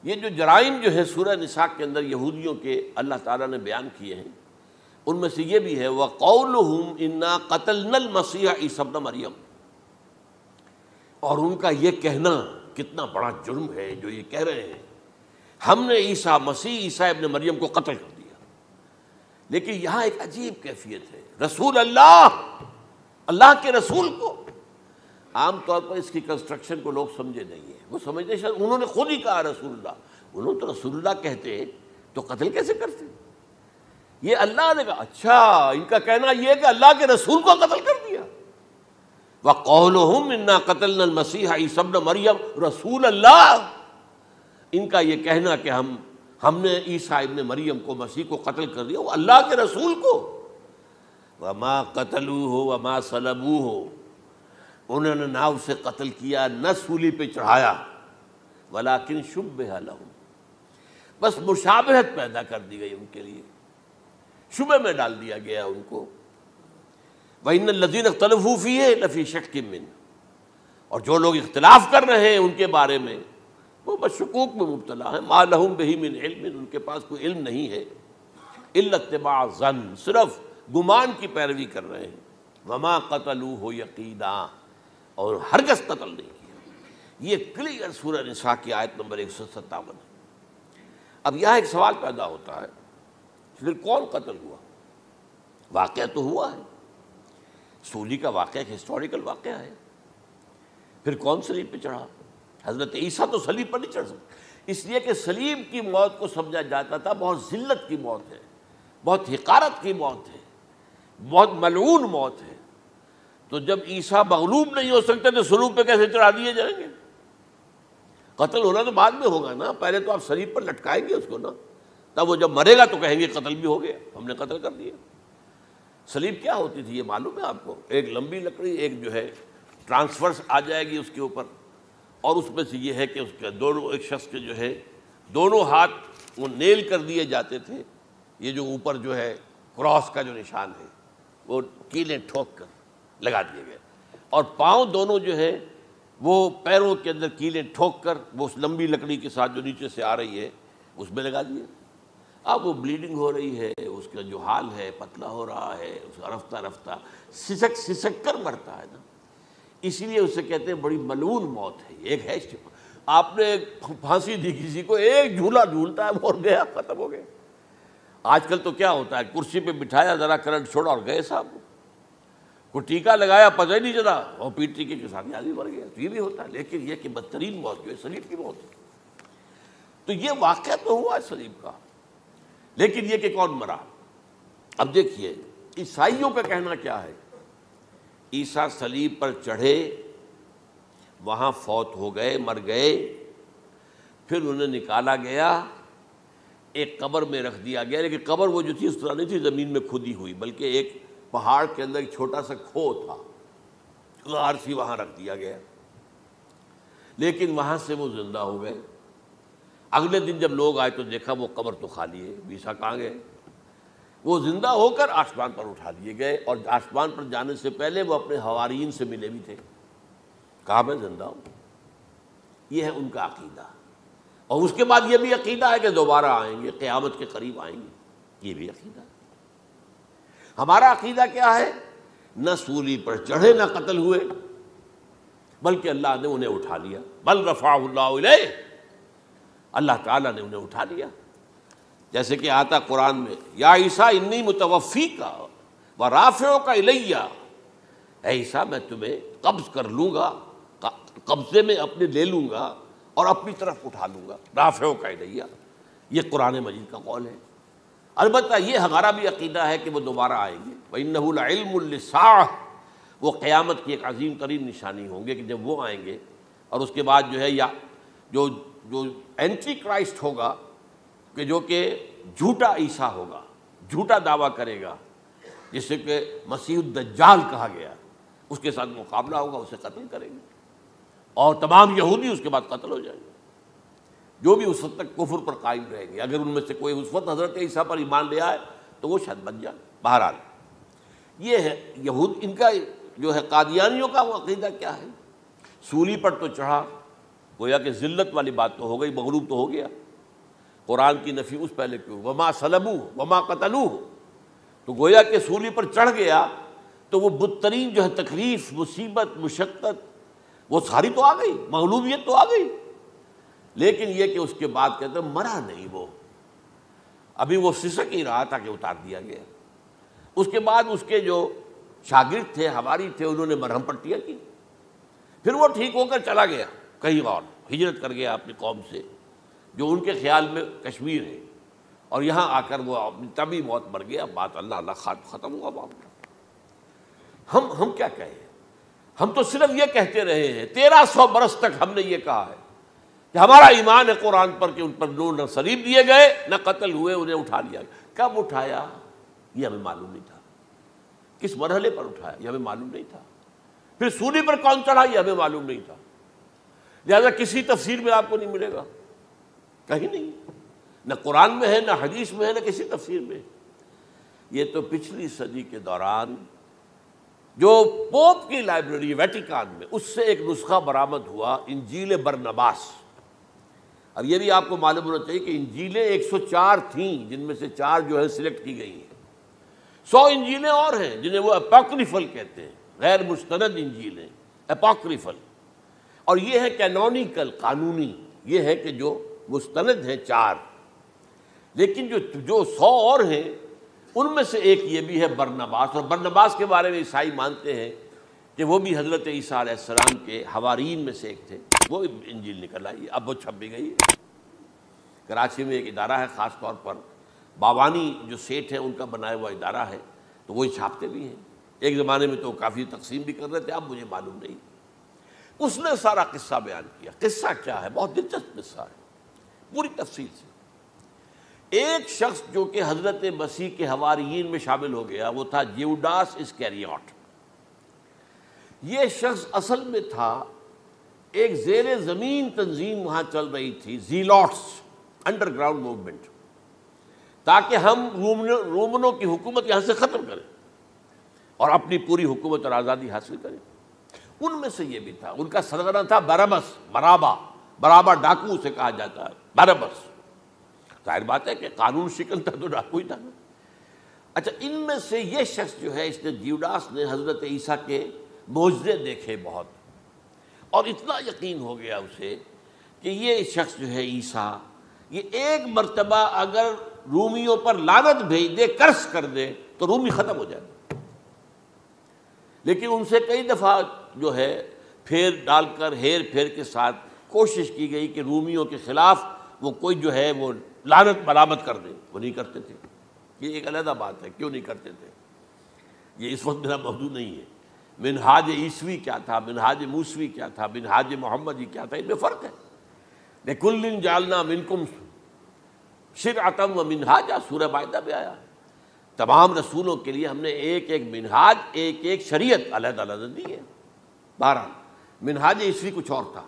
یہ جو جرائم جو ہے سورہ نساء کے اندر یہودیوں کے اللہ تعالیٰ نے بیان کیے ہیں، ان میں سے یہ بھی ہے وَقَوْلُهُمْ إِنَّا قَتَلْنَا الْمَسِيحَ عِیسَیٰ ابْنَ مریم، اور ان کا یہ کہنا کتنا بڑا جرم ہے جو یہ کہہ رہے ہیں ہم نے عیسیٰ ابن مریم کو قتل کر دیا۔ لیکن یہاں ایک عجیب کیفیت ہے، رسول اللہ کے رسول کو، عام طور پر اس کی کنسٹرکشن کو لوگ سمجھے نہیں ہیں، وہ سمجھتے شاید انہوں نے خود ہی کہا رسول اللہ، انہوں تو رسول اللہ کہتے تو قتل کیسے کرتے؟ یہ اللہ نے کہا، اچھا ان کا کہنا یہ ہے کہ اللہ کے رسول کو قتل کر دیا۔ وَقَوْلُهُمْ إِنَّا قَتَلْنَا الْمَسِيحَ عِیسَیٰ ابْنَ مریم، رسول اللہ، ان کا یہ کہنا کہ ہم نے عیسیٰ ابن مریم کو، مسیح کو قتل کر دیا، وہ اللہ کے رسول کو۔ وَمَا قَتَلُوهُ وَمَا صَلَبُوهُ، انہوں نے نہ اسے قتل کیا نہ سولی پہ چڑھایا، وَلَٰكِن شُبِّهَ لَهُمْ، بس مشابہت پیدا کر دی گئی ان کے لیے، شبہ میں ڈال دیا گیا ان کو۔ وَإِنَّ الَّذِينَ اخْتَلَفُوا فِيهِ لَفِي شَكٍّ مِّنْهُ، اور جو لوگ اختلاف کر رہے ہیں ان کے بارے میں وہ بس شکوک میں مبتلا ہیں، مَا لَهُم بِهِ مِنْ عِلْمٍ، ان کے پاس کوئی علم نہیں ہے، إِلَّا اتِّبَاعَ الظَّنِّ، صرف گمان کی پیروی کر رہے ہیں، وَمَا قَتَلُوهُ يَقِينًا، اور ہرگز قتل نہیں کیا۔ یہ کلیئر سورہ نساء کی آیت نمبر 157 ہے۔ اب یہاں ایک سوال پیدا ہوتا ہے، پھر کون قتل ہوا؟ واقعہ تو ہوا ہے، سولی کا واقعہ ایک ہسٹوریکل واقعہ ہے، پھر کون صلیب پہ چڑھا؟ حضرت عیسیٰ تو صلیب پر نہیں چڑھ سکتے، اس لیے کہ صلیب کی موت کو سمجھا جاتا تھا بہت ذلت کی موت ہے، بہت حقارت کی موت ہے، بہت ملعون موت ہے۔ تو جب عیسیٰ مغلوب نہیں ہو سکتے تو صلیب پہ کیسے چڑھا دیے جائیں گے؟ قتل ہونا تو بعد میں ہوگا نا، پہلے تو آپ صلیب پر لٹکائیں گے اس کو نا، تب وہ جب مرے گا تو کہیں گے قتل بھی ہو گیا، ہم نے قتل کر دیا۔ صلیب کیا ہوتی تھی یہ معلوم ہے آپ کو؟ ایک لمبی لکڑی، ایک جو ہے ٹرانسفرس آ جائے گی اس کے اوپر، اور اس میں سے یہ ہے کہ اس کے دونوں، ایک شخص کے جو ہے دونوں ہاتھ وہ نیل کر دیے جاتے تھے، یہ جو اوپر جو ہے کراس کا جو نشان ہے وہ کیلیں ٹھوک کر لگا دیے گئے، اور پاؤں دونوں جو ہے وہ پیروں کے اندر کیلیں ٹھوک کر وہ اس لمبی لکڑی کے ساتھ جو نیچے سے آ رہی ہے اس میں لگا دیے۔ اب وہ بلیڈنگ ہو رہی ہے، اس کا جو حال ہے پتلا ہو رہا ہے، اس کا رفتہ رفتہ سسک کر مرتا ہے نا، اسی لیے اسے کہتے ہیں بڑی ملعون موت ہے۔ ایک ہے آپ نے پھانسی دی کسی کو، ایک جھولا جھولتا ہے اور گیا، ختم ہو گیا۔ آج کل تو کیا ہوتا ہے، کرسی پہ بٹھایا، ذرا کرنٹ چھوڑا اور گئے صاحب، کو ٹیکا لگایا پتہ ہی نہیں چلا اور پیٹ ٹیکے کے ساتھ آدمی مر گیا، تو یہ بھی ہوتا ہے۔ لیکن یہ کہ بدترین موت جو ہے صلیب کی موت ہے۔ تو یہ واقعہ تو ہوا ہے صلیب کا، لیکن یہ کہ کون مرا؟ اب دیکھیے عیسائیوں کا کہنا کیا ہے، عیسیٰ صلیب پر چڑھے، وہاں فوت ہو گئے، مر گئے، پھر انہیں نکالا گیا، ایک قبر میں رکھ دیا گیا، لیکن قبر وہ جو تھی اس طرح نہیں تھی زمین میں کھودی ہوئی، بلکہ ایک پہاڑ کے اندر ایک چھوٹا سا کھو تھا، غار سی، وہاں رکھ دیا گیا، لیکن وہاں سے وہ زندہ ہو گئے۔ اگلے دن جب لوگ آئے تو دیکھا وہ قبر تو خالی ہے، عیسیٰ کہاں گئے؟ وہ زندہ ہو کر آسمان پر اٹھا دیے گئے، اور آسمان پر جانے سے پہلے وہ اپنے حواریین سے ملے بھی تھے، کہا میں زندہ ہوں۔ یہ ہے ان کا عقیدہ، اور اس کے بعد یہ بھی عقیدہ ہے کہ دوبارہ آئیں گے، قیامت کے قریب آئیں گے، یہ بھی عقیدہ ہے۔ ہمارا عقیدہ کیا ہے؟ نہ سولی پر چڑھے نہ قتل ہوئے، بلکہ اللہ نے انہیں اٹھا لیا، بل رفعہ اللہ الیہ، اللہ تعالیٰ نے انہیں اٹھا لیا۔ جیسے کہ آتا قرآن میں، یا عیسیٰ انی متوفیک ورافعک الی، اے عیسیٰ میں تمہیں قبض کر لوں گا، قبضے میں اپنے لے لوں گا اور اپنی طرف اٹھا لوں گا، رافعک الی، یہ قرآن مجید کا قول ہے۔ البتہ یہ ہمارا بھی عقیدہ ہے کہ وہ دوبارہ آئیں گے، وَإِنَّهُ لَعِلْمٌ لِلسَّاعَةِ، وہ قیامت کی ایک عظیم ترین نشانی ہوں گے کہ جب وہ آئیں گے، اور اس کے بعد جو ہے یا جو اینٹی کرائسٹ ہوگا، کہ جو کہ جھوٹا عیسیٰ ہوگا، جھوٹا دعویٰ کرے گا، جسے کہ مسیح الدجال کہا گیا، اس کے ساتھ مقابلہ ہوگا، اسے قتل کریں گے، اور تمام یہودی اس کے بعد قتل ہو جائیں گے، جو بھی اس وقت تک کفر پر قائم رہیں گے۔ اگر ان میں سے کوئی اس وقت حضرت عیسیٰ پر ایمان لے آئے تو وہ شاید بن جائے۔ بہرحال یہ ہے ان کا جو ہے قادیانیوں کا وہ عقیدہ کیا ہے، سولی پر تو چڑھا، گویا کہ ذلت والی بات تو ہو گئی، مغلوب تو ہو گیا. قرآن کی نفی اس پہلے کیوں، وما صلبوہ وما قتلوہ، تو گویا کہ سولی پر چڑھ گیا تو وہ بدترین جو ہے تکلیف، مصیبت، مشقت وہ ساری تو آ گئی، مغلوبیت تو آ گئی. لیکن یہ کہ اس کے بعد کہتے ہیں مرا نہیں، وہ ابھی وہ سسک ہی رہا تھا کہ اتار دیا گیا. اس کے بعد اس کے جو شاگرد تھے، حواری تھے، انہوں نے مرہم پٹیاں کی. پھر وہ ٹھیک ہو کر چلا گیا کہیں اور، ہجرت کر گیا اپنی قوم سے جو ان کے خیال میں کشمیر ہے، اور یہاں آ کر وہ تبھی موت مر گیا. بات اللہ اللہ ختم ہوا معاملہ. ہم کیا کہیں؟ ہم تو صرف یہ کہتے رہے ہیں، 1300 برس تک ہم نے یہ کہا ہے کہ ہمارا ایمان ہے قرآن پر کہ ان پر نہ صلیب دیے گئے نہ قتل ہوئے، انہیں اٹھا لیا گیا. کب اٹھایا یہ ہمیں معلوم نہیں تھا، کس مرحلے پر اٹھایا یہ ہمیں معلوم نہیں تھا، پھر سولی پر کون چڑھا یہ ہمیں معلوم نہیں تھا. لہذا کسی تفسیر میں آپ کو نہیں ملے گا، کہیں نہیں، نہ قرآن میں ہے، نہ حدیث میں ہے، نہ کسی تفسیر میں. یہ تو پچھلی صدی کے دوران جو پوپ کی لائبریری ویٹیکان میں، اس سے ایک نسخہ برآمد ہوا، انجیل برنباس. اب یہ بھی آپ کو معلوم ہونا چاہیے کہ انجیلیں 104 تھیں، جن میں سے 4 جو ہے سلیکٹ کی گئی ہیں. 100 انجیلیں اور ہیں جنہیں وہ اپوکریفل کہتے ہیں، غیر مستند انجیلیں، اپوکریفل. اور یہ ہے کینونیکل، قانونی، یہ ہے کہ جو مستند ہیں 4. لیکن جو 100 اور ہیں ان میں سے ایک یہ بھی ہے برنباس. اور برنباس کے بارے میں عیسائی مانتے ہیں کہ وہ بھی حضرت عیسیٰ علیہ السلام کے حواریین میں سے ایک تھے. وہ انجیل نکل آئی، اب وہ چھپ بھی گئی. کراچی میں ایک ادارہ ہے خاص طور پر، باوانی جو سیٹھ ہیں ان کا بنایا ہوا ادارہ ہے، تو وہی چھاپتے بھی ہیں. ایک زمانے میں تو کافی تقسیم بھی کر رہے تھے، اب مجھے معلوم نہیں. اس نے سارا قصہ بیان کیا. قصہ کیا ہے؟ بہت دلچسپ قصہ ہے، پوری تفصیل سے. ایک شخص جو کہ حضرت مسیح کے حواریین میں شامل ہو گیا، وہ تھا جیوڈاس اسکیریوٹ. یہ شخص اصل میں تھا ایک زیر زمین تنظیم وہاں چل رہی تھی، زیلوٹس، انڈر گراؤنڈ موومنٹ، تاکہ ہم رومنوں کی حکومت یہاں سے ختم کریں اور اپنی پوری حکومت اور آزادی حاصل کریں. ان میں سے یہ بھی تھا. ان کا سرغنہ تھا برابس، برابا ڈاکو اسے کہا جاتا ہے، برابس. ظاہر بات ہے کہ قانون شکن تھا تو ڈاکو ہی تھا. اچھا، ان میں سے یہ شخص جو ہے، اس نے جیوڈاس نے حضرت عیسیٰ کے معجزے دیکھے بہت، اور اتنا یقین ہو گیا اسے کہ یہ شخص جو ہے عیسیٰ، یہ ایک مرتبہ اگر رومیوں پر لعنت بھیج دے، کرس کر دے، تو رومی ختم ہو جائے. لیکن ان سے کئی دفعہ جو ہے پھیر ڈال کر، ہیر پھیر کے ساتھ کوشش کی گئی کہ رومیوں کے خلاف وہ کوئی جو ہے وہ لعنت ملامت کر دے. وہ نہیں کرتے تھے. یہ ایک علیحدہ بات ہے کیوں نہیں کرتے تھے، یہ اس وقت میرا موضوع نہیں ہے. منہاج عیسوی کیا تھا، منہاج موسوی کیا تھا، منہاج محمدی کیا تھا، ان میں فرق ہے. لِكُلٍّ جَعَلْنَا مِنْكُمْ شِرْعَةً وَمِنْهَاجًا، سورہ مائدہ میں آیا. تمام رسولوں کے لیے ہم نے ایک ایک منہاج، ایک ایک شریعت علیحدہ علیحدہ دی ہے. بہرحال منہاج عیسوی کچھ اور تھا،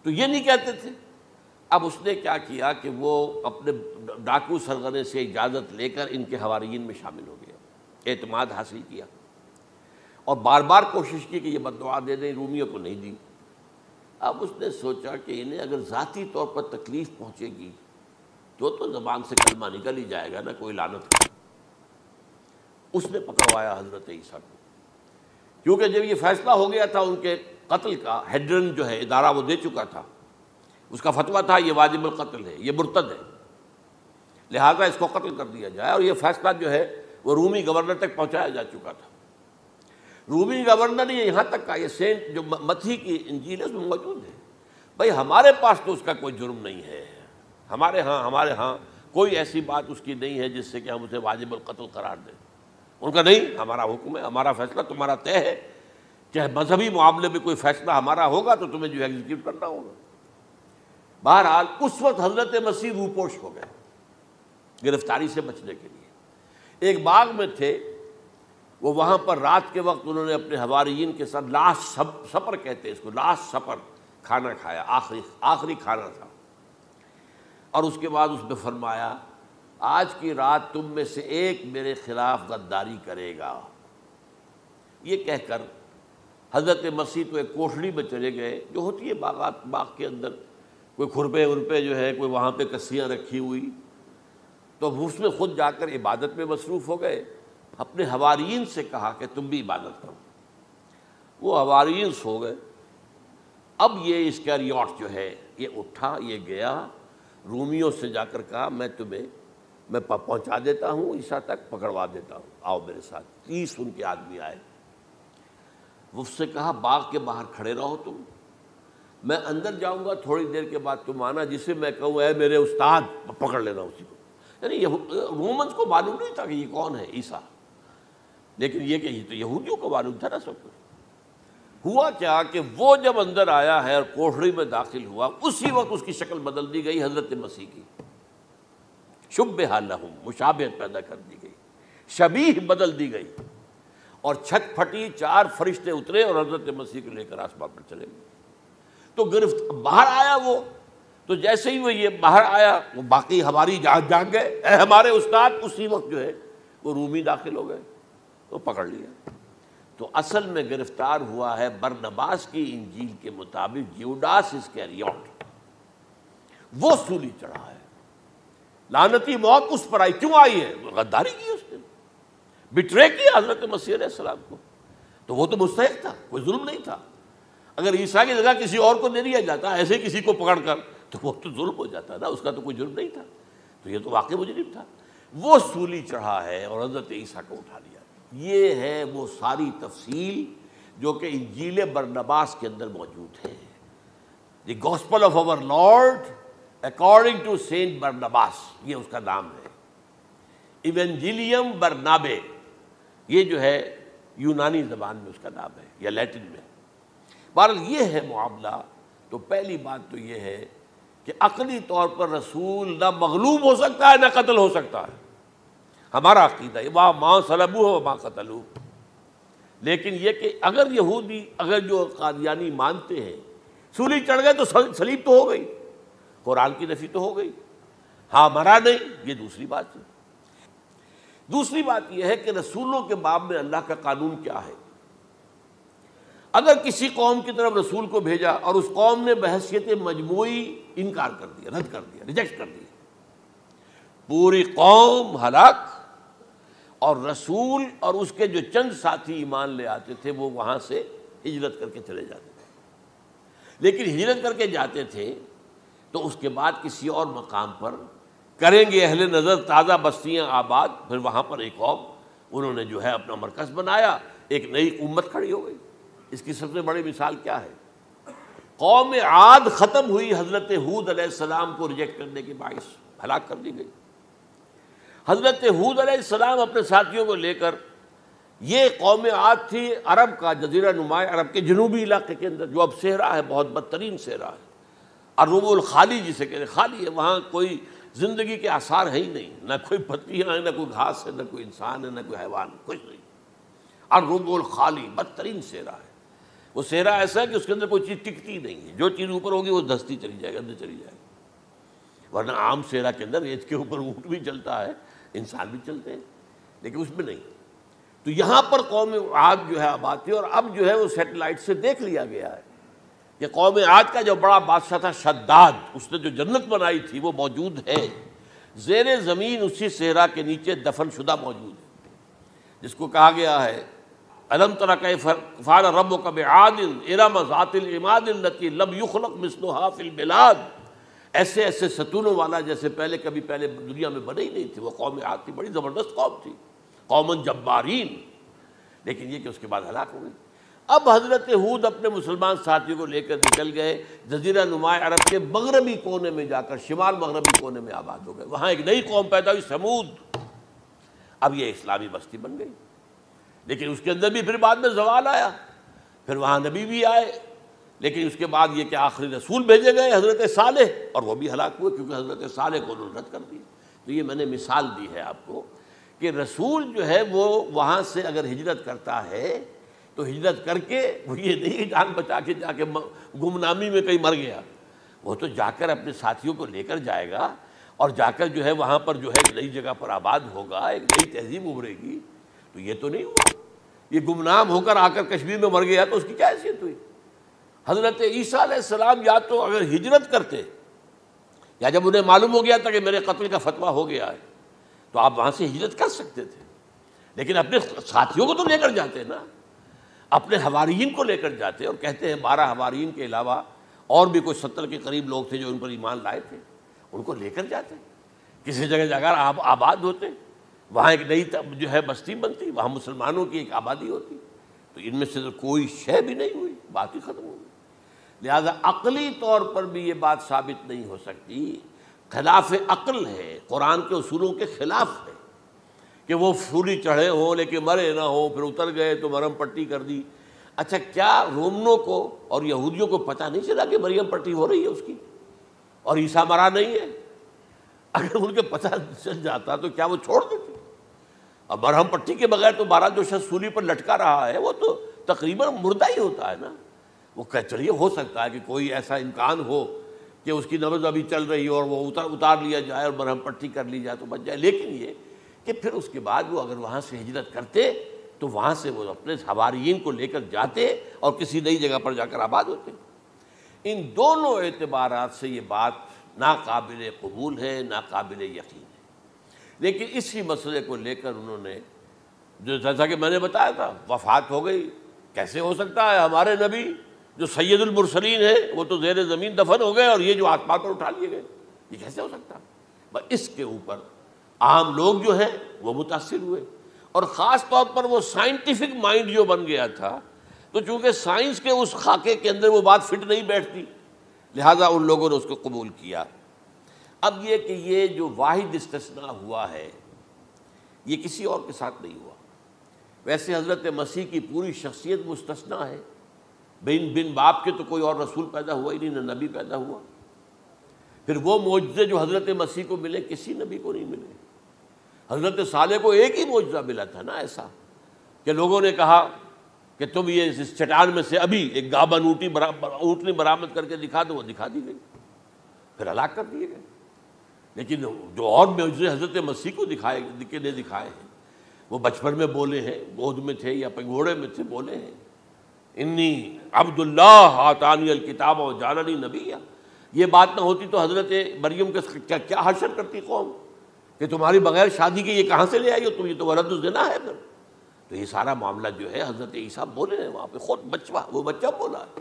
تو یہ نہیں کہتے تھے. اب اس نے کیا کیا کہ وہ اپنے ڈاکو سرغنے سے اجازت لے کر ان کے حواریین میں شامل ہو گیا، اعتماد حاصل کیا، اور بار بار کوشش کی کہ یہ بددعا دے دیں، رومیوں کو نہیں دی. اب اس نے سوچا کہ انہیں اگر ذاتی طور پر تکلیف پہنچے گی تو زبان سے کلمہ نکل ہی جائے گا نا، کوئی لعنت کا. اس نے پکڑوایا حضرت عیسیٰ کو، کیونکہ جب یہ فیصلہ ہو گیا تھا ان کے قتل کا، ہیڈرن جو ہے ادارہ وہ دے چکا تھا، اس کا فتویٰ تھا یہ واجب القتل ہے، یہ مرتد ہے، لہذا اس کو قتل کر دیا جائے. اور یہ فیصلہ جو ہے وہ رومی گورنر تک پہنچایا جا چکا تھا. رومی گورنر نے یہاں تک کہا، یہ سینٹ جو متی کی انجیل ہے اس میں موجود ہے، بھائی ہمارے پاس تو اس کا کوئی جرم نہیں ہے، ہمارے ہاں کوئی ایسی بات اس کی نہیں ہے جس سے کہ ہم اسے واجب القتل قرار دیں. ان کا نہیں، ہمارا حکم ہے، ہمارا فیصلہ تمہارا طے ہے، چاہے مذہبی معاملے میں کوئی فیصلہ ہمارا ہوگا تو تمہیں جو ایگزیکیوٹ کرنا ہوگا. بہرحال اس وقت حضرت مسیح روپوش ہو گئے گرفتاری سے بچنے کے لیے. ایک باغ میں تھے وہ، وہاں پر رات کے وقت انہوں نے اپنے حواریین کے ساتھ لاسٹ سپر کہتے ہیں اس کو، لاسٹ سپر، کھانا کھایا، آخری کھانا تھا. اور اس کے بعد اس نے فرمایا آج کی رات تم میں سے ایک میرے خلاف غداری کرے گا. یہ کہہ کر حضرت مسیح تو ایک کوٹھڑی میں چلے گئے جو ہوتی ہے باغ کے اندر، کوئی کھرپے ورپے جو ہے، کوئی وہاں پہ کسیاں رکھی ہوئی، تو اس میں خود جا کر عبادت میں مصروف ہو گئے۔ اپنے حواریین سے کہا کہ تم بھی عبادت کرو، وہ حواریین سو گئے۔ اب یہ اسکریوٹ جو ہے یہ اٹھا، یہ گیا رومیوں سے جا کر کہا میں پہنچا دیتا ہوں عیسیٰ تک، پکڑوا دیتا ہوں، آؤ میرے ساتھ۔ 30 ان کے آدمی آئے، وہ اس سے کہا باغ کے باہر کھڑے رہو تم، میں اندر جاؤں گا، تھوڑی دیر کے بعد تم آنا، جسے میں کہوں اے میرے استاد، پکڑ لینا اسی کو۔ یعنی رومنز کو معلوم نہیں تھا کہ یہ کون ہے عیسیٰ، لیکن یہ کہ یہ تو یہودیوں کو معلوم تھا نا سب کچھ۔ ہوا کیا کہ وہ جب اندر آیا ہے اور کوٹھڑی میں داخل ہوا، اسی وقت اس کی شکل بدل دی گئی حضرت مسیح کی، شبہ لہم، مشابہت پیدا کر دی گئی، شبیہ بدل دی گئی، اور چھت پھٹی، 4 فرشتے اترے اور حضرت مسیح کو لے کر آسمان پر چلے گئے۔ تو باہر آیا وہ، تو جیسے ہی وہ یہ باہر آیا، وہ باقی ہماری جان گئے اے ہمارے استاد، اسی وقت جو ہے وہ رومی داخل ہو گئے، تو پکڑ لیا۔ تو اصل میں گرفتار ہوا ہے برنباس کی انجیل کے مطابق یوڈاس اسکریوٹ، وہ سولی چڑھا ہے۔ لعنتی موت اس پر آئی، کیوں آئی ہے؟ غداری کی اس نے، بٹرے کیا حضرت مسیح علیہ السلام کو، تو وہ تو مستحق تھا، کوئی ظلم نہیں تھا۔ اگر عیسیٰ کی جگہ کسی اور کو دے دیا جاتا ایسے کسی کو پکڑ کر، تو وہ تو ظلم ہو جاتا نا، اس کا تو کوئی جرم نہیں تھا، تو یہ تو واقعی مجرم تھا۔ وہ سولی چڑھا ہے اور حضرت عیسیٰ کو اٹھا لیا۔ یہ ہے وہ ساری تفصیل جو کہ انجیل برنباس کے اندر موجود ہے۔ The gospel of our Lord according to Saint Barnabas, یہ اس کا نام ہے۔ ایونجیلیم برنابے، یہ جو ہے یونانی زبان میں اس کا نام ہے یا لیٹن میں۔ بہرحال یہ ہے معاملہ۔ تو پہلی بات تو یہ ہے کہ عقلی طور پر رسول نہ مغلوب ہو سکتا ہے نہ قتل ہو سکتا ہے، ہمارا عقیدہ ہے، ماں صلبوہ وما قتلوہ۔ لیکن یہ کہ اگر یہودی، اگر جو قادیانی مانتے ہیں سولی چڑھ گئے تو صلیب تو ہو گئی، قرآن کی نفی تو ہو گئی، ہاں مرا نہیں، یہ دوسری بات ہے۔ دوسری بات یہ ہے کہ رسولوں کے باب میں اللہ کا قانون کیا ہے۔ اگر کسی قوم کی طرف رسول کو بھیجا اور اس قوم نے بحیثیت مجموعی انکار کر دیا، رد کر دیا، ریجیکٹ کر دیا، پوری قوم ہلاک، اور رسول اور اس کے جو چند ساتھی ایمان لے آتے تھے وہ وہاں سے ہجرت کر کے چلے جاتے تھے۔ لیکن ہجرت کر کے جاتے تھے تو اس کے بعد کسی اور مقام پر کریں گے اہل نظر تازہ بستیاں آباد، پھر وہاں پر ایک قوم انہوں نے جو ہے اپنا مرکز بنایا، ایک نئی امت کھڑی ہو گئی۔ اس کی سب سے بڑی مثال کیا ہے؟ قوم عاد ختم ہوئی حضرت ہود علیہ السلام کو ریجیکٹ کرنے کے باعث، ہلاک کر دی گئی۔ حضرت ہود علیہ السلام اپنے ساتھیوں کو لے کر، یہ قوم عاد تھی عرب کا جزیرہ نما، عرب کے جنوبی علاقے کے اندر، جو اب صحرا ہے، بہت بدترین صحرا ہے، الربع الخالی جسے کہتے ہیں، خالی ہے، وہاں کوئی زندگی کے آثار ہے ہی نہیں، نہ کوئی پتیاں ہیں، نہ کوئی گھاس ہے، نہ کوئی انسان ہے، نہ کوئی حیوان، کچھ نہیں۔ الربع الخالی، بدترین صحرا ہے۔ وہ صحرا ایسا ہے کہ اس کے اندر کوئی چیز ٹکتی نہیں ہے، جو چیز اوپر ہوگی وہ دھستی چلی جائے گی، اندر چلی جائے گی۔ ورنہ عام صحرا کے اندر ریت کے اوپر اونٹ بھی چلتا ہے، انسان بھی چلتے ہیں، لیکن اس میں نہیں۔ تو یہاں پر قوم عاد جو ہے آباد تھی، اور اب جو ہے وہ سیٹلائٹ سے دیکھ لیا گیا ہے کہ قوم عاد کا جو بڑا بادشاہ تھا شداد، اس نے جو جنت بنائی تھی وہ موجود ہے، زیر زمین اسی صحرا کے نیچے دفن شدہ موجود ہے، جس کو کہا گیا ہے الم تر کیف فعل ربک بعاد ارم ذات العماد التی لم یخلق مثلها فی البلاد۔ ایسے ایسے ستونوں والا جیسے پہلے کبھی پہلے دنیا میں بنے ہی نہیں تھے۔ وہ قوم عاد تھی، بڑی زبردست قوم تھی، قوم جبارین، لیکن یہ کہ اس کے بعد ہلاک ہو گئی۔ اب حضرت ہود اپنے مسلمان ساتھیوں کو لے کر نکل گئے، جزیرہ نما عرب کے مغربی کونے میں جا کر، شمال مغربی کونے میں آباد ہو گئے۔ وہاں ایک نئی قوم پیدا ہوئی، سمود۔ اب یہ اسلامی بستی بن گئی، لیکن اس کے اندر بھی پھر بعد میں زوال آیا، پھر وہاں نبی بھی آئے، لیکن اس کے بعد یہ کہ آخری رسول بھیجے گئے حضرت صالح، اور وہ بھی ہلاک ہوئے کیونکہ حضرت صالح کو انہوں نے رد کر دیا۔ تو یہ میں نے مثال دی ہے آپ کو کہ رسول جو ہے وہ وہاں سے اگر ہجرت کرتا ہے تو ہجرت کر کے وہ یہ نہیں جان بچا کے جا کے گمنامی میں کہیں مر گیا، وہ تو جا کر اپنے ساتھیوں کو لے کر جائے گا، اور جا کر جو ہے وہاں پر جو ہے نئی جگہ پر آباد ہوگا، ایک نئی تہذیب ابھرے گی۔ تو یہ تو نہیں ہوا، یہ گمنام ہو کر آ کر کشمیر میں مر گیا تو اس کی کیا حیثیت ہوئی؟ حضرت عیسیٰ علیہ السلام یا تو اگر ہجرت کرتے، یا جب انہیں معلوم ہو گیا تھا کہ میرے قتل کا فتویٰ ہو گیا ہے، تو آپ وہاں سے ہجرت کر سکتے تھے، لیکن اپنے ساتھیوں کو تو لے کر جاتے نا، اپنے حواریین کو لے کر جاتے، اور کہتے ہیں 12 حواریین کے علاوہ اور بھی کوئی 70 کے قریب لوگ تھے جو ان پر ایمان لائے تھے، ان کو لے کر جاتے، کسی جگہ جا کر آپ آباد ہوتے، وہاں ایک نئی جو ہے بستی بنتی، وہاں مسلمانوں کی ایک آبادی ہوتی، تو ان میں سے تو کوئی شے بھی نہیں ہوئی، بات ہی ختم ہو گئی۔ لہذا عقلی طور پر بھی یہ بات ثابت نہیں ہو سکتی، خلاف عقل ہے، قرآن کے اصولوں کے خلاف ہے کہ وہ پھولی چڑھے ہوں لیکن مرے نہ ہوں، پھر اتر گئے تو مرہم پٹی کر دی۔ اچھا، کیا رومنوں کو اور یہودیوں کو پتہ نہیں چلا کہ مریم پٹی ہو رہی ہے اس کی اور عیسیٰ مرا نہیں ہے؟ اگر ان کے پتہ چل جاتا تو کیا وہ چھوڑ دیتے؟ اب مرہم پٹی کے بغیر تو 12 جو شخص سولی پر لٹکا رہا ہے وہ تو تقریباً مردہ ہی ہوتا ہے نا۔ وہ چلیے ہو سکتا ہے کہ کوئی ایسا امکان ہو کہ اس کی نبض ابھی چل رہی ہو اور وہ اتار لیا جائے اور مرہم پٹی کر لی جائے تو بچ جائے، لیکن یہ کہ پھر اس کے بعد وہ اگر وہاں سے ہجرت کرتے تو وہاں سے وہ اپنے حواریین کو لے کر جاتے اور کسی نئی جگہ پر جا کر آباد ہوتے۔ ان دونوں اعتبارات سے یہ بات ناقابل قبول ہے، ناقابل یقین ہے۔ لیکن اسی مسئلے کو لے کر انہوں نے، جو جیسا کہ میں نے بتایا تھا، وفات ہو گئی، کیسے ہو سکتا ہے ہمارے نبی جو سید المرسلین ہے وہ تو زیر زمین دفن ہو گئے اور یہ جو آسمان پر اٹھا لیے گئے، یہ کیسے ہو سکتا؟ بس اس کے اوپر عام لوگ جو ہیں وہ متاثر ہوئے، اور خاص طور پر وہ سائنٹیفک مائنڈ جو بن گیا تھا، تو چونکہ سائنس کے اس خاکے کے اندر وہ بات فٹ نہیں بیٹھتی، لہٰذا ان لوگوں نے اس کو قبول کیا۔ اب یہ کہ یہ جو واحد استثناء ہوا ہے یہ کسی اور کے ساتھ نہیں ہوا۔ ویسے حضرت مسیح کی پوری شخصیت مستثنیٰ ہے، بن باپ کے تو کوئی اور رسول پیدا ہوا ہی نہیں، نہ نبی پیدا ہوا۔ پھر وہ معجزے جو حضرت مسیح کو ملے کسی نبی کو نہیں ملے۔ حضرت صالح کو ایک ہی معجزہ ملا تھا نا ایسا کہ لوگوں نے کہا کہ تم یہ اس چٹان میں سے ابھی ایک گابن اونٹنی برآمد کر کے دکھا دو، وہ دکھا دی گئی، پھر ہلاک کر دیے گئے۔ لیکن جو اور معجزے حضرت مسیح کو دکھائے ہیں وہ بچپن میں بولے ہیں، گود میں تھے یا پنگھوڑے میں تھے، بولے ہیں انی عبد اللہ آتانی الکتاب و جعلنی نبیا۔ یہ بات نہ ہوتی تو حضرت مریم کے کیا حشر کرتی قوم کہ تمہاری بغیر شادی کے یہ کہاں سے لے آئی ہو تم، یہ تو ولد الزنا ہے۔ پھر تو یہ سارا معاملہ جو ہے حضرت عیسیٰ بولے ہیں وہاں پہ، خود وہ بچہ بولا ہے۔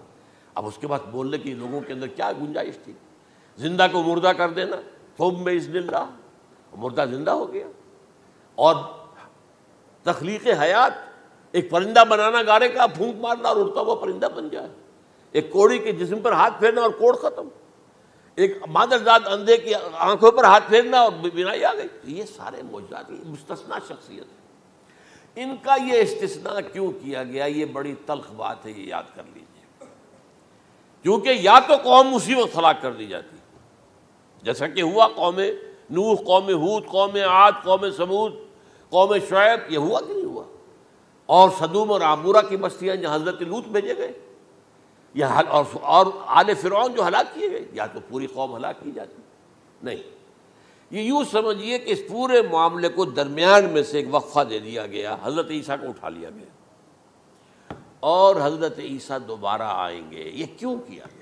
اب اس کے بعد بولنے کی لوگوں کے اندر کیا گنجائش تھی؟ زندہ کو مردہ کر دینا، ثم باذن اللہ، مردہ زندہ ہو گیا، اور تخلیق حیات، ایک پرندہ بنانا گارے کا، پھونک مارنا اور اڑتا ہوا پرندہ بن جائے، ایک کوڑی کے جسم پر ہاتھ پھیرنا اور کوڑ ختم، ایک مادرزاد اندھے کی آنکھوں پر ہاتھ پھیرنا اور بینائی آ گئی۔ یہ سارے معجزات مستثنیٰ شخصیت ہے۔ ان کا یہ استثناء کیوں کیا گیا، یہ بڑی تلخ بات ہے، یہ یاد کر لیجیے، کیونکہ یا تو قوم اسی وقت ہلاک کر دی جاتی جیسا کہ ہوا قوم نوح، قوم ہود، قوم عاد، قوم ثمود، قوم شعیب، یہ ہوا کہ نہیں ہوا؟ اور سدوم اور عمورہ کی بستیاں جہاں حضرت لوط بھیجے گئے، اور آل فرعون جو ہلاک کیے گئے، یا تو پوری قوم ہلاک کی جاتی؟ نہیں، یہ یوں سمجھیے کہ اس پورے معاملے کو درمیان میں سے ایک وقفہ دے دیا گیا، حضرت عیسیٰ کو اٹھا لیا گیا، اور حضرت عیسیٰ دوبارہ آئیں گے۔ یہ کیوں کیا گیا؟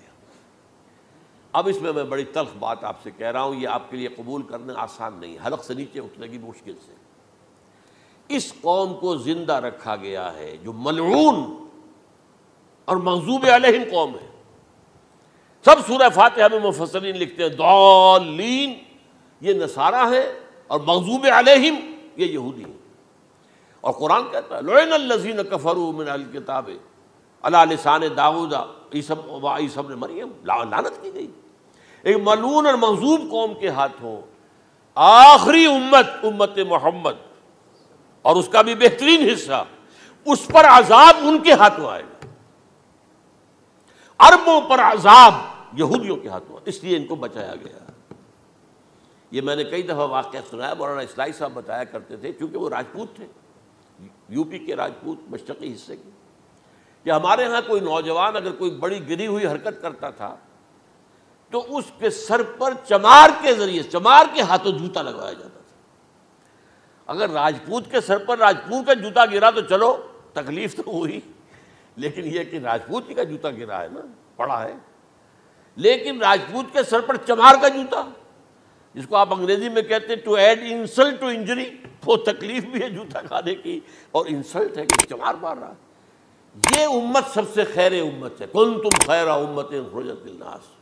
اب اس میں بڑی تلخ بات آپ سے کہہ رہا ہوں، یہ آپ کے لیے قبول کرنا آسان نہیں، حلق سے نیچے اٹھنے کی مشکل سے۔ اس قوم کو زندہ رکھا گیا ہے جو ملعون اور مغضوب علیہم قوم ہے۔ سب سورہ فاتحہ میں مفسرین لکھتے ہیں ضالین، یہ نصارہ ہیں، اور مغضوب علیہم یہ یہودی ہیں۔ اور قرآن کہتا ہے لعن الذین کفروا من اہل الکتاب علی لسان داؤد عیسی ابن مریم، لعنت کی گئی ایک ملعون اور مغضوب قوم کے ہاتھوں۔ آخری امت محمد، اور اس کا بھی بہترین حصہ، اس پر عذاب ان کے ہاتھوں آئے گا، عربوں پر عذاب یہودیوں کے ہاتھوں، اس لیے ان کو بچایا گیا۔ یہ میں نے کئی دفعہ واقعہ سنایا، مولانا اصلاحی صاحب بتایا کرتے تھے، کیونکہ وہ راجپوت تھے، یو پی کے راجپوت، مشرقی حصے کے، کہ ہمارے ہاں کوئی نوجوان اگر کوئی بڑی گری ہوئی حرکت کرتا تھا تو اس کے سر پر چمار کے ذریعے، چمار کے ہاتھوں جوتا لگوایا جاتا تھا۔ اگر راجپوت کے سر پر راجپوت کا جوتا گرا تو چلو تکلیف تو ہوئی، لیکن یہ کہ راجپوت جی کا جوتا گرا ہے نا، پڑا ہے، لیکن راجپوت کے سر پر چمار کا جوتا، جس کو آپ انگریزی میں کہتے ہیں to add insult to injury, وہ تکلیف بھی ہے جوتا کھانے کی اور انسلٹ ہے کہ چمار مار رہا ہے۔ یہ امت سب سے خیر امت ہے، کنتم خیر امت اخرجت للناس۔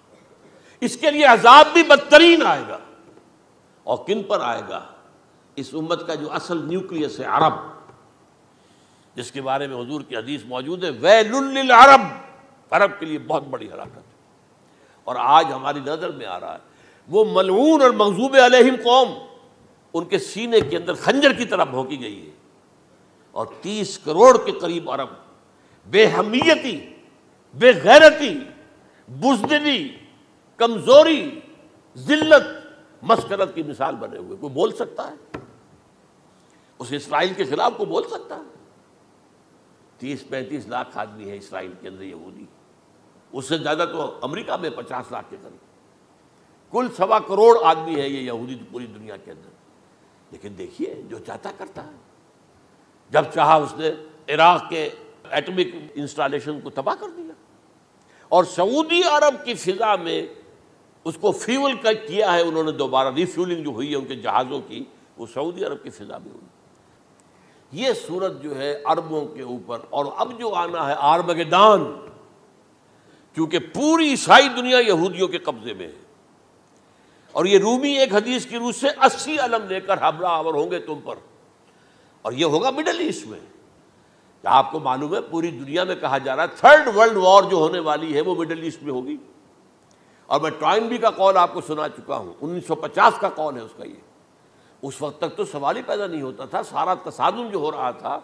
اس کے لیے عذاب بھی بدترین آئے گا، اور کن پر آئے گا؟ اس امت کا جو اصل نیوکلیس ہے عرب، جس کے بارے میں حضور کی حدیث موجود ہے، ویل للعرب، عرب کے لیے بہت بڑی ہلاکت ہے۔ اور آج ہماری نظر میں آ رہا ہے وہ ملعون اور مغضوب علیہم قوم، ان کے سینے کے اندر خنجر کی طرح بھونکی گئی ہے، اور 30 کروڑ کے قریب عرب بے حمیتی، بے غیرتی، بزدلی، کمزوری، ذلت، مسکرت کی مثال بنے ہوئے۔ کوئی بول سکتا ہے اس اسرائیل کے خلاف؟ کوئی بول سکتا ہے؟ 30-35 لاکھ آدمی ہے اسرائیل کے اندر یہودی، اس سے زیادہ تو امریکہ میں 50 لاکھ کے قریب، کل 1.25 کروڑ آدمی ہے یہ یہودی پوری دنیا کے اندر۔ لیکن دیکھیے جو چاہتا کرتا ہے، جب چاہا اس نے عراق کے ایٹمک انسٹالیشن کو تباہ کر دیا، اور سعودی عرب کی فضا میں اس کو فیول کیا ہے انہوں نے، دوبارہ ری فیولنگ جو ہوئی ہے ان کے جہازوں کی، وہ سعودی عرب کی فضا میں ہوئی۔ یہ صورت جو ہے عربوں کے اوپر، اور اب جو آنا ہے آرمگدان، کیونکہ پوری عیسائی دنیا یہودیوں کے قبضے میں ہے، اور یہ رومی ایک حدیث کی روح سے 80 علم لے کر حملہ آور ہوں گے تم پر، اور یہ ہوگا مڈل ایسٹ میں۔ آپ کو معلوم ہے پوری دنیا میں کہا جا رہا ہے 3rd ورلڈ وار جو ہونے والی ہے وہ مڈل ایسٹ میں ہوگی، اور میں ٹوائنبی کا قول آپ کو سنا چکا ہوں، 1950 کا قول ہے اس کا۔ یہ اس وقت تک تو سوال ہی پیدا نہیں ہوتا تھا، سارا تصادم جو ہو رہا تھا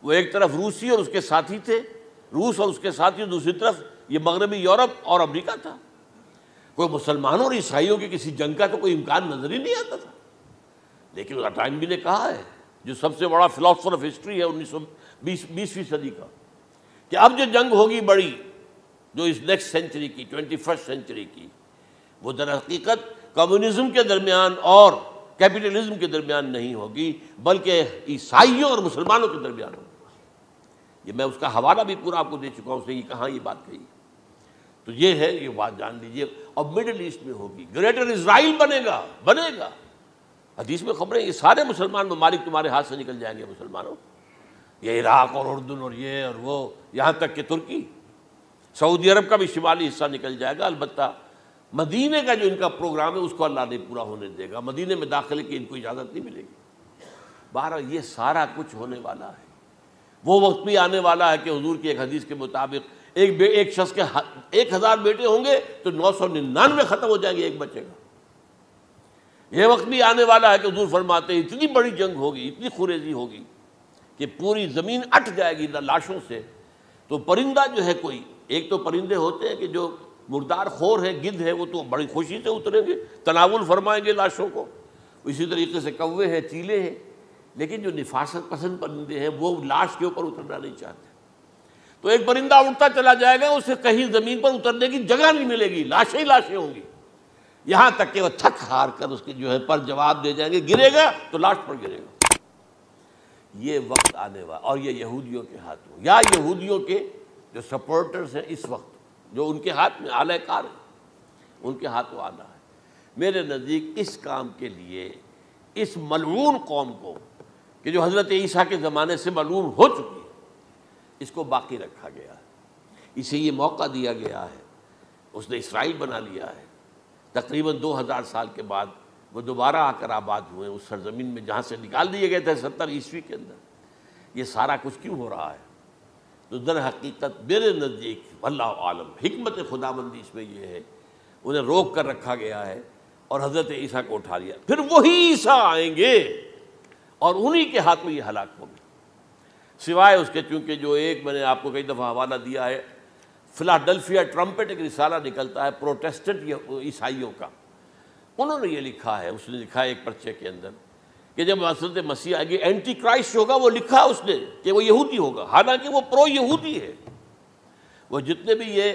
وہ ایک طرف روسی اور اس کے ساتھی تھے، روس اور اس کے ساتھی، دوسری طرف یہ مغربی یورپ اور امریکہ تھا۔ کوئی مسلمانوں اور عیسائیوں کی کسی جنگ کا تو کوئی امکان نظر ہی نہیں آتا تھا۔ لیکن ٹائنبی نے کہا ہے، جو سب سے بڑا فلاسفر آف ہسٹری ہے 20ویں صدی کا، کہ اب جو جنگ ہوگی بڑی، جو اس نیکسٹ سینچری کی، 21st سینچری کی، وہ در حقیقت کمیونزم کے درمیان اور کیپٹلزم کے درمیان نہیں ہوگی، بلکہ عیسائیوں اور مسلمانوں کے درمیان ہوگی۔ یہ میں اس کا حوالہ بھی پورا آپ کو دے چکا ہوں، اس نے یہ کہاں یہ بات کہی۔ تو یہ ہے، یہ بات جان لیجئے، اور مڈل ایسٹ میں ہوگی، گریٹر اسرائیل بنے گا۔ حدیث میں خبریں، یہ سارے مسلمان ممالک تمہارے ہاتھ سے نکل جائیں گے مسلمانوں، یہ عراق اور اردن اور یہ اور وہ، یہاں تک کہ ترکی، سعودی عرب کا بھی شمالی حصہ نکل جائے گا۔ البتہ مدینے کا جو ان کا پروگرام ہے اس کو اللہ نہیں پورا ہونے دے گا، مدینے میں داخلے کی ان کو اجازت نہیں ملے گی۔ بہرحال یہ سارا کچھ ہونے والا ہے۔ وہ وقت بھی آنے والا ہے کہ حضور کی ایک حدیث کے مطابق ایک شخص کے 1000 بیٹے ہوں گے تو 999 ختم ہو جائیں گے، ایک بچے گا۔ یہ وقت بھی آنے والا ہے کہ حضور فرماتے ہیں اتنی بڑی جنگ ہوگی، اتنی خوریزی ہوگی کہ پوری زمین اٹ جائے گی لاشوں سے۔ تو پرندہ جو ہے، کوئی ایک تو پرندے ہوتے ہیں کہ جو مردار خور ہے، گدھ ہے، وہ تو بڑی خوشی سے اتریں گے، تناول فرمائیں گے لاشوں کو۔ اسی طریقے سے کوے ہیں، چیلے ہیں، لیکن جو نفاست پسند پرندے ہیں وہ لاش کے اوپر اترنا نہیں چاہتے۔ تو ایک پرندہ اڑتا چلا جائے گا، اسے کہیں زمین پر اترنے کی جگہ نہیں ملے گی، لاشیں ہی لاشیں ہوں گی، یہاں تک کہ وہ تھک ہار کر اس کے جو ہے پر جواب دے جائیں گے، گرے گا تو لاش پر گرے گا۔ یہ وقت آنے والا، اور یہ یہودیوں کے ہاتھوں، یا یہودیوں کے جو سپورٹرز ہیں اس وقت، جو ان کے ہاتھ میں آلہ کار ہیں، ان کے ہاتھوں آنا ہے۔ میرے نزدیک اس کام کے لیے اس ملعون قوم کو، کہ جو حضرت عیسیٰ کے زمانے سے ملعون ہو چکی ہے، اس کو باقی رکھا گیا ہے، اسے یہ موقع دیا گیا ہے، اس نے اسرائیل بنا لیا ہے۔ تقریباً 2000 سال کے بعد وہ دوبارہ آ کر آباد ہوئے اس سرزمین میں جہاں سے نکال دیے گئے تھے 70 عیسوی کے اندر۔ یہ سارا کچھ کیوں ہو رہا ہے؟ تو در حقیقت میرے نزدیک واللہ عالم حکمت خداوندی اس میں یہ ہے، انہیں روک کر رکھا گیا ہے اور حضرت عیسیٰ کو اٹھا لیا۔ پھر وہی عیسیٰ آئیں گے اور انہی کے ہاتھ میں یہ ہلاک ہوگی، سوائے اس کے، چونکہ جو ایک میں نے آپ کو کئی دفعہ حوالہ دیا ہے، فلاڈلفیا ٹرمپٹ ایک رسالہ نکلتا ہے پروٹیسٹنٹ عیسائیوں کا، انہوں نے یہ لکھا ہے، اس نے لکھا ہے ایک پرچے کے اندر کہ جب حضرت مسیح آئے گی، اینٹی کرائسٹ ہوگا، وہ لکھا اس نے کہ وہ یہودی ہوگا، حالانکہ وہ پرو یہودی ہے۔ وہ جتنے بھی یہ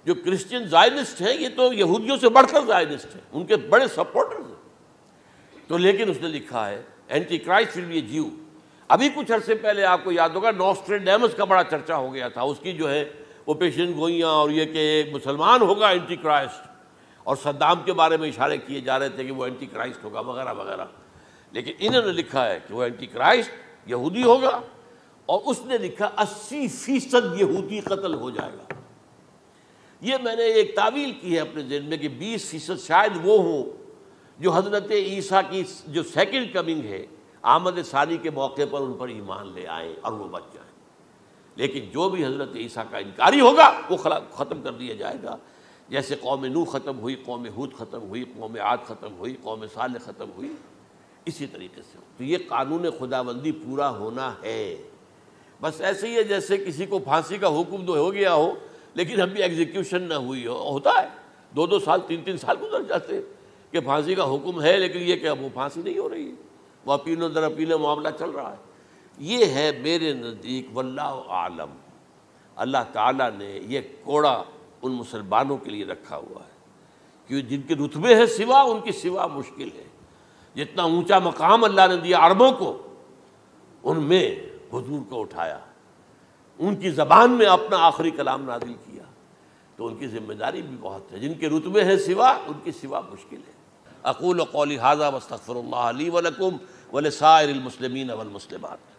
جو کرسچن زائنسٹ ہیں، یہ تو یہودیوں سے بڑھ کر زائنسٹ ہیں، ان کے بڑے سپورٹرز ہیں۔ تو لیکن اس نے لکھا ہے اینٹی کرائسٹ ول بی اے جیو، ابھی کچھ عرصے پہلے آپ کو یاد ہوگا نوسٹریڈیمس کا بڑا چرچہ ہو گیا تھا، اس کی جو ہے وہ پیشن گوئیاں، اور یہ کہ ایک مسلمان ہوگا اینٹی کرائسٹ، اور صدام کے بارے میں اشارے کیے جا رہے تھے کہ وہ اینٹی کرائسٹ ہوگا وغیرہ وغیرہ، لیکن انہوں نے لکھا ہے کہ وہ اینٹی کرائسٹ یہودی ہوگا، اور اس نے لکھا 80% یہودی قتل ہو جائے گا۔ یہ میں نے ایک تعویل کی ہے اپنے ذہن میں کہ 20% شاید وہ ہوں جو حضرت عیسیٰ کی جو سیکنڈ کمنگ ہے، آمد ثانی کے موقع پر ان پر ایمان لے آئیں اور وہ بچ جائیں، لیکن جو بھی حضرت عیسیٰ کا انکاری ہوگا وہ ختم کر دیا جائے گا، جیسے قوم نوح ختم ہوئی، قوم ہود ختم ہوئی، قوم عاد ختم ہوئی، قوم صالح ختم ہوئی، اسی طریقے سے تو یہ قانون خداوندی پورا ہونا ہے۔ بس ایسے ہی ہے جیسے کسی کو پھانسی کا حکم تو ہو گیا ہو لیکن ابھی ایگزیکیوشن نہ ہوئی ہو، ہوتا ہے 2 سال 3 سال گزر جاتے کہ پھانسی کا حکم ہے لیکن یہ کہ اب وہ پھانسی نہیں ہو رہی ہے، وہ اپیلوں در اپیلیں معاملہ چل رہا ہے۔ یہ ہے میرے نزدیک واللہ اعلم، اللہ تعالیٰ نے یہ کوڑا ان مسلمانوں کے لیے رکھا ہوا ہے کہ جن کے رتبے ہیں سوا، ان کی سوا مشکل ہے۔ جتنا اونچا مقام اللہ نے دیا عربوں کو، ان میں حضور کو اٹھایا، ان کی زبان میں اپنا آخری کلام نازل کیا، تو ان کی ذمہ داری بھی بہت ہے۔ جن کے رتبے ہیں سوا، ان کی سوا مشکل ہے۔ اقول قولی ھذا واستغفر اللہ لی ولکم ولسائر المسلمین والمسلمات۔